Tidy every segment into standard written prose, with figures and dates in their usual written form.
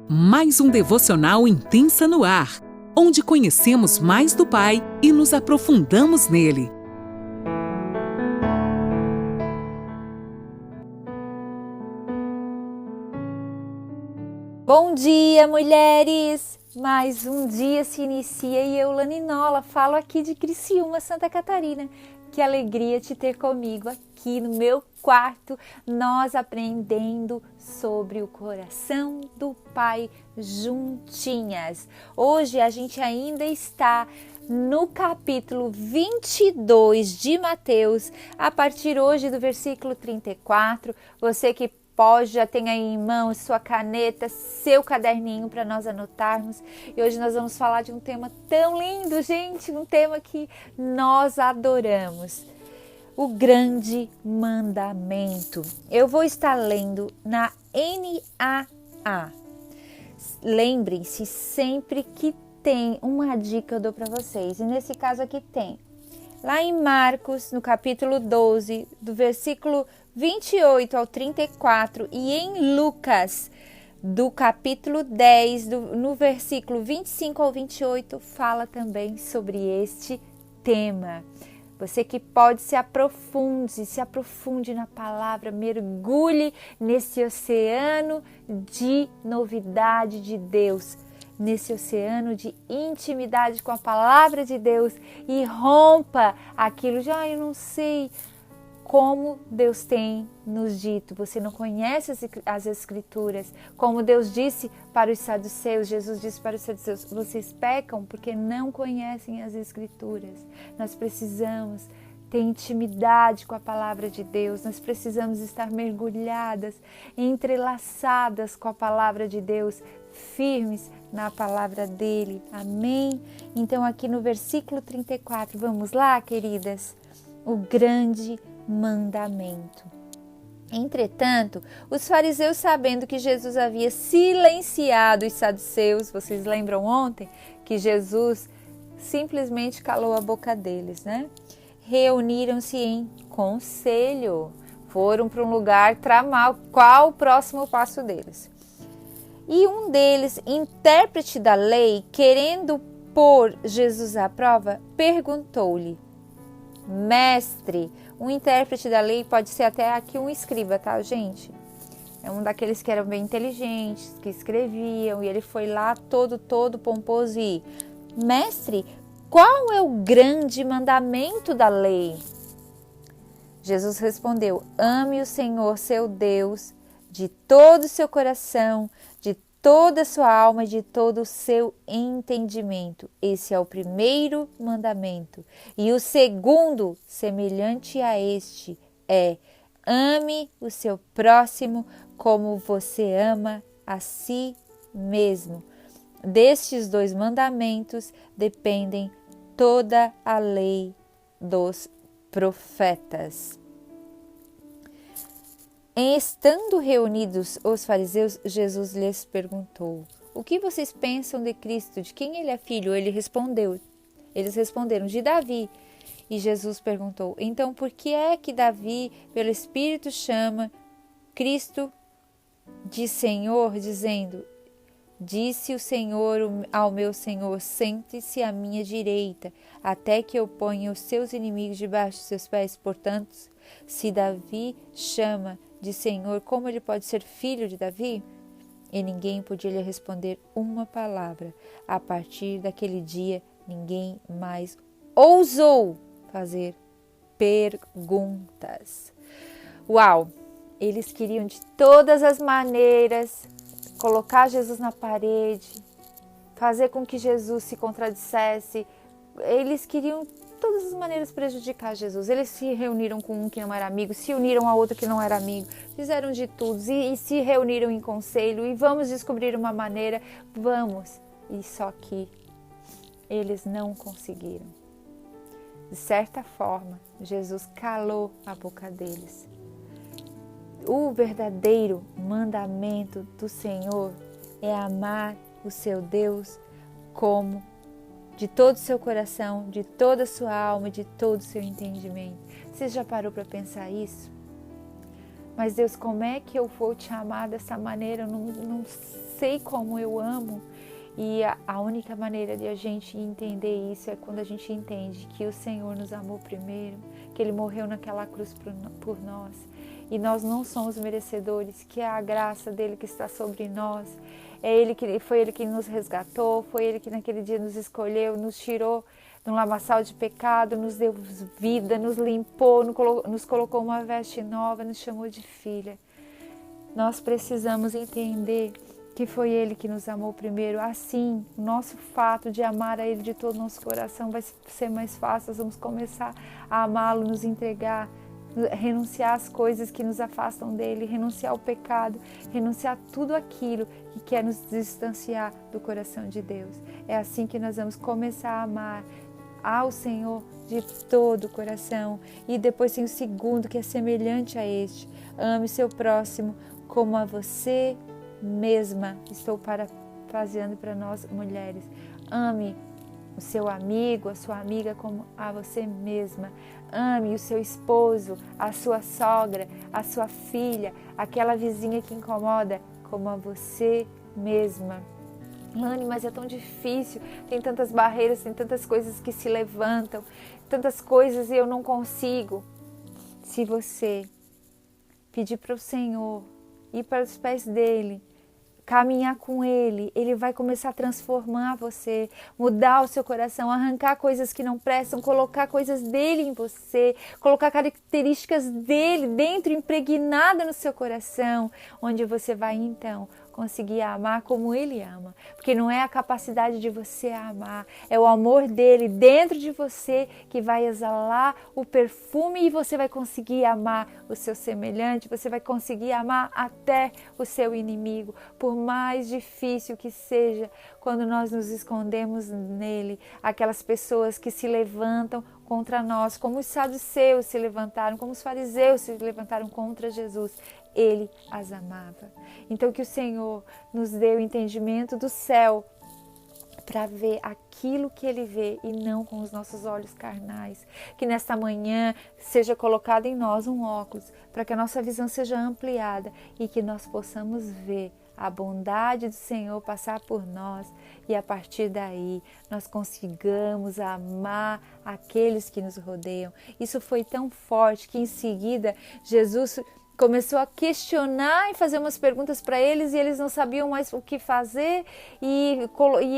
Mais um devocional Intensa no Ar, onde conhecemos mais do Pai e nos aprofundamos nele. Bom dia, mulheres! Mais um dia se inicia e eu, Laninola, falo aqui de Criciúma, Santa Catarina. Que alegria te ter comigo aqui no meu quarto, nós aprendendo sobre o coração do Pai juntinhas. Hoje a gente ainda está no capítulo 22 de Mateus, a partir hoje do versículo 34. Você que pode, já tem aí em mãos sua caneta, seu caderninho para nós anotarmos. E hoje nós vamos falar de um tema tão lindo, gente, um tema que nós adoramos. O grande mandamento. Eu vou estar lendo na NAA. Lembrem-se sempre que tem uma dica eu dou para vocês. E nesse caso aqui tem. Lá em Marcos, no capítulo 12, do versículo 28 ao 34, e em Lucas, do capítulo 10, no versículo 25 ao 28, fala também sobre este tema. Você que pode se aprofunde na palavra, mergulhe nesse oceano de novidade de Deus, nesse oceano de intimidade com a palavra de Deus e rompa aquilo de, eu não sei como Deus tem nos dito, você não conhece as Escrituras, como Deus disse para os saduceus, Jesus disse para os saduceus, vocês pecam porque não conhecem as Escrituras. Nós precisamos ter intimidade com a palavra de Deus, nós precisamos estar mergulhadas, entrelaçadas com a palavra de Deus, firmes na palavra dele, amém? Então aqui no versículo 34, vamos lá, queridas? O grande mandamento. Entretanto, os fariseus, sabendo que Jesus havia silenciado os saduceus, vocês lembram ontem que Jesus simplesmente calou a boca deles, né? Reuniram-se em conselho, foram para um lugar tramar qual o próximo passo deles. E um deles, intérprete da lei, querendo pôr Jesus à prova, perguntou-lhe: Mestre, um intérprete da lei pode ser até aqui um escriba, tá, gente? É um daqueles que eram bem inteligentes, que escreviam, e ele foi lá todo pomposo e: Mestre, qual é o grande mandamento da lei? Jesus respondeu: Ame o Senhor, seu Deus, de todo o seu coração, de toda a sua alma e de todo o seu entendimento. Esse é o primeiro mandamento. E o segundo, semelhante a este, é: ame o seu próximo como você ama a si mesmo. Destes dois mandamentos dependem toda a lei dos profetas. Estando reunidos os fariseus, Jesus lhes perguntou: o que vocês pensam de Cristo? De quem ele é filho? Eles responderam: de Davi. E Jesus perguntou: então por que é que Davi, pelo Espírito, chama Cristo de Senhor, dizendo: disse o Senhor ao meu Senhor, sente-se à minha direita, até que eu ponha os seus inimigos debaixo de seus pés? Portanto, se Davi chama de Senhor, como ele pode ser filho de Davi? E ninguém podia lhe responder uma palavra. A partir daquele dia, ninguém mais ousou fazer perguntas. Uau! Eles queriam de todas as maneiras colocar Jesus na parede, fazer com que Jesus se contradissesse. Eles queriam todas as maneiras prejudicar Jesus. Eles se reuniram com um que não era amigo, se uniram a outro que não era amigo, fizeram de tudo e se reuniram em conselho e vamos descobrir uma maneira, vamos. E só que eles não conseguiram. De certa forma, Jesus calou a boca deles. O verdadeiro mandamento do Senhor é amar o seu Deus como de todo o seu coração, de toda a sua alma, de todo o seu entendimento. Você já parou para pensar isso? Mas Deus, como é que eu vou te amar dessa maneira? Eu não sei como eu amo. E a única maneira de a gente entender isso é quando a gente entende que o Senhor nos amou primeiro, que Ele morreu naquela cruz por nós. E nós não somos merecedores, que é a graça dEle que está sobre nós. Foi Ele que nos resgatou, foi Ele que naquele dia nos escolheu, nos tirou de um lamaçal de pecado, nos deu vida, nos limpou, nos colocou uma veste nova, nos chamou de filha. Nós precisamos entender que foi Ele que nos amou primeiro. Assim, o nosso fato de amar a Ele de todo o nosso coração vai ser mais fácil. Nós vamos começar a amá-lo, nos entregar, renunciar às coisas que nos afastam dEle, renunciar ao pecado, renunciar a tudo aquilo que quer nos distanciar do coração de Deus. É assim que nós vamos começar a amar ao Senhor de todo o coração. E depois tem o segundo, que é semelhante a este: ame o seu próximo como a você mesma. Estou parafraseando para nós mulheres. Ame o seu amigo, a sua amiga como a você mesma. Ame o seu esposo, a sua sogra, a sua filha, aquela vizinha que incomoda como a você mesma. Lani, mas é tão difícil, tem tantas barreiras, tem tantas coisas que se levantam, tantas coisas e eu não consigo. Se você pedir para o Senhor, ir para os pés dEle, caminhar com Ele, Ele vai começar a transformar você, mudar o seu coração, arrancar coisas que não prestam, colocar coisas dEle em você, colocar características dEle dentro, impregnada no seu coração, onde você vai então conseguir amar como Ele ama. Porque não é a capacidade de você amar, é o amor dEle dentro de você que vai exalar o perfume e você vai conseguir amar o seu semelhante, você vai conseguir amar até o seu inimigo. Por mais difícil que seja, quando nós nos escondemos nele, aquelas pessoas que se levantam contra nós, como os saduceus se levantaram, como os fariseus se levantaram contra Jesus, Ele as amava. Então que o Senhor nos dê o entendimento do céu para ver aquilo que Ele vê e não com os nossos olhos carnais. Que nesta manhã seja colocado em nós um óculos para que a nossa visão seja ampliada e que nós possamos ver a bondade do Senhor passar por nós e a partir daí nós consigamos amar aqueles que nos rodeiam. Isso foi tão forte que em seguida Jesus começou a questionar e fazer umas perguntas para eles e eles não sabiam mais o que fazer e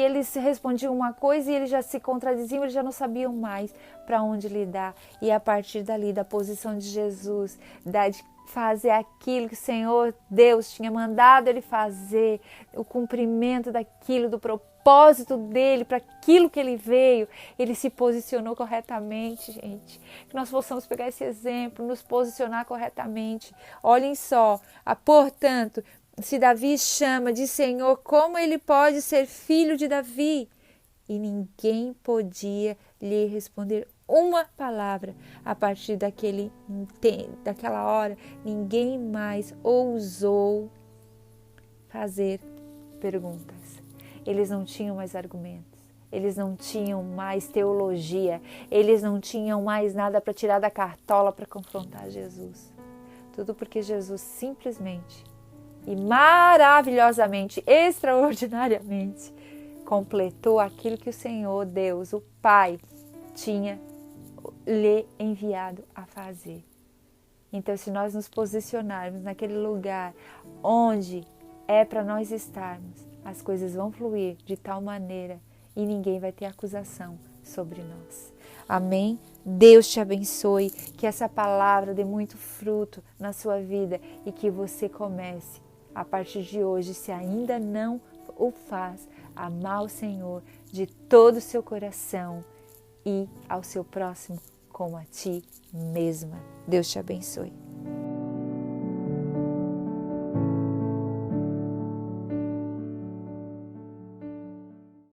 eles respondiam uma coisa e eles já se contradiziam, eles já não sabiam mais para onde lidar. E a partir dali, da posição de Jesus, de fazer aquilo que o Senhor Deus tinha mandado ele fazer, o cumprimento daquilo, do propósito dele, para aquilo que ele veio, ele se posicionou corretamente, gente. Que nós possamos pegar esse exemplo, nos posicionar corretamente. Olhem só, portanto, se Davi chama de Senhor, como ele pode ser filho de Davi? E ninguém podia lhe responder uma palavra. A partir daquela hora, ninguém mais ousou fazer perguntas. Eles não tinham mais argumentos, eles não tinham mais teologia, eles não tinham mais nada para tirar da cartola para confrontar Jesus. Tudo porque Jesus simplesmente e maravilhosamente, extraordinariamente, completou aquilo que o Senhor Deus, o Pai, tinha lhe enviado a fazer. Então, se nós nos posicionarmos naquele lugar onde é para nós estarmos, as coisas vão fluir de tal maneira e ninguém vai ter acusação sobre nós. Amém? Deus te abençoe, que essa palavra dê muito fruto na sua vida e que você comece, a partir de hoje, se ainda não o faz, amar o Senhor de todo o seu coração e ao seu próximo como a ti mesma. Deus te abençoe.